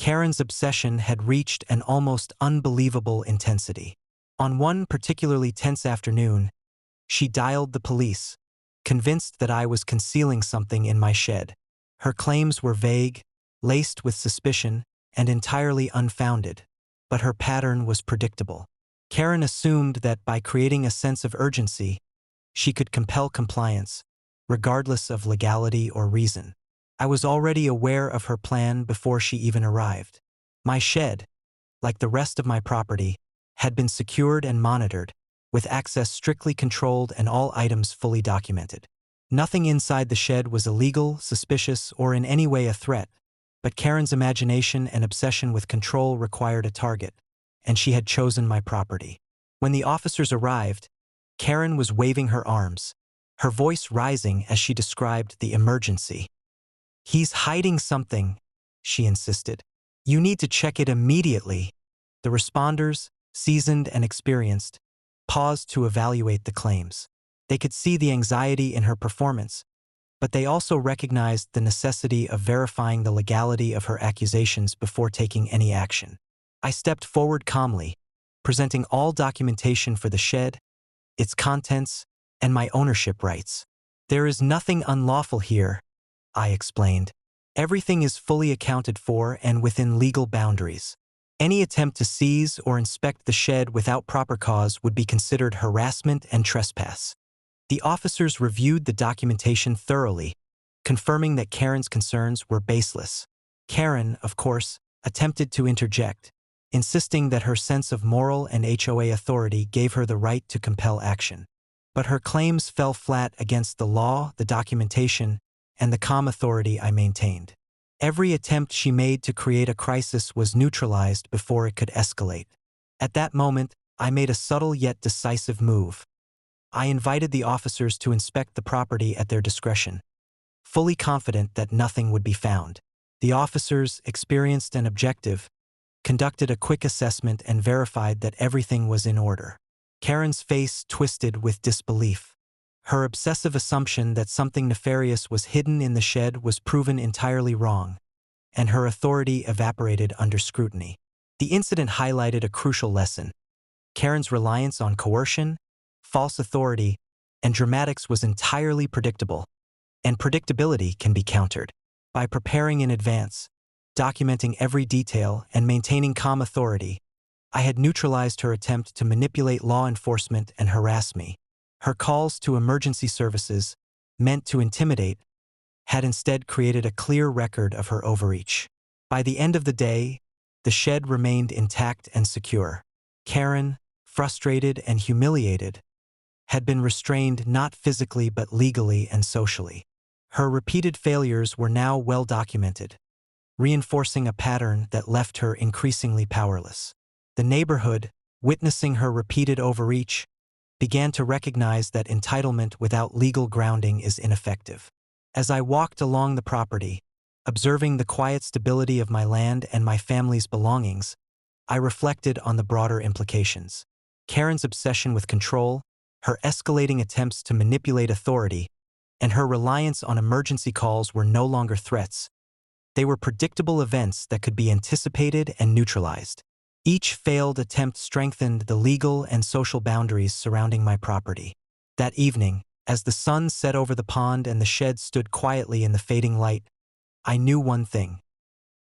Karen's obsession had reached an almost unbelievable intensity. On one particularly tense afternoon, she dialed the police, convinced that I was concealing something in my shed. Her claims were vague, laced with suspicion, and entirely unfounded, but her pattern was predictable. Karen assumed that by creating a sense of urgency, she could compel compliance, regardless of legality or reason. I was already aware of her plan before she even arrived. My shed, like the rest of my property, had been secured and monitored, with access strictly controlled and all items fully documented. Nothing inside the shed was illegal, suspicious, or in any way a threat, but Karen's imagination and obsession with control required a target, and she had chosen my property. When the officers arrived, Karen was waving her arms, her voice rising as she described the emergency. "He's hiding something," she insisted. "You need to check it immediately." The responders, seasoned and experienced, paused to evaluate the claims. They could see the anxiety in her performance, but they also recognized the necessity of verifying the legality of her accusations before taking any action. I stepped forward calmly, presenting all documentation for the shed, its contents, and my ownership rights. "There is nothing unlawful here," I explained. "Everything is fully accounted for and within legal boundaries. Any attempt to seize or inspect the shed without proper cause would be considered harassment and trespass." The officers reviewed the documentation thoroughly, confirming that Karen's concerns were baseless. Karen, of course, attempted to interject, insisting that her sense of moral and HOA authority gave her the right to compel action. But her claims fell flat against the law, the documentation, and the calm authority I maintained. Every attempt she made to create a crisis was neutralized before it could escalate. At that moment, I made a subtle yet decisive move. I invited the officers to inspect the property at their discretion, fully confident that nothing would be found. The officers, experienced and objective, conducted a quick assessment and verified that everything was in order. Karen's face twisted with disbelief. Her obsessive assumption that something nefarious was hidden in the shed was proven entirely wrong, and her authority evaporated under scrutiny. The incident highlighted a crucial lesson. Karen's reliance on coercion, false authority, and dramatics was entirely predictable, and predictability can be countered. By preparing in advance, documenting every detail, and maintaining calm authority, I had neutralized her attempt to manipulate law enforcement and harass me. Her calls to emergency services, meant to intimidate, had instead created a clear record of her overreach. By the end of the day, the shed remained intact and secure. Karen, frustrated and humiliated, had been restrained not physically but legally and socially. Her repeated failures were now well documented, reinforcing a pattern that left her increasingly powerless. The neighborhood, witnessing her repeated overreach, began to recognize that entitlement without legal grounding is ineffective. As I walked along the property, observing the quiet stability of my land and my family's belongings, I reflected on the broader implications. Karen's obsession with control, her escalating attempts to manipulate authority, and her reliance on emergency calls were no longer threats. They were predictable events that could be anticipated and neutralized. Each failed attempt strengthened the legal and social boundaries surrounding my property. That evening, as the sun set over the pond and the shed stood quietly in the fading light, I knew one thing.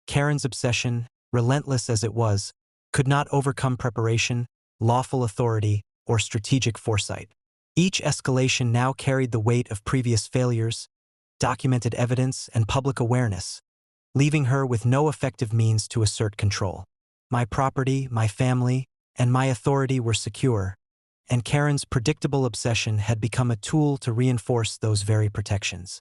Karen's obsession, relentless as it was, could not overcome preparation, lawful authority, or strategic foresight. Each escalation now carried the weight of previous failures, documented evidence, and public awareness, leaving her with no effective means to assert control. My property, my family, and my authority were secure, and Karen's predictable obsession had become a tool to reinforce those very protections.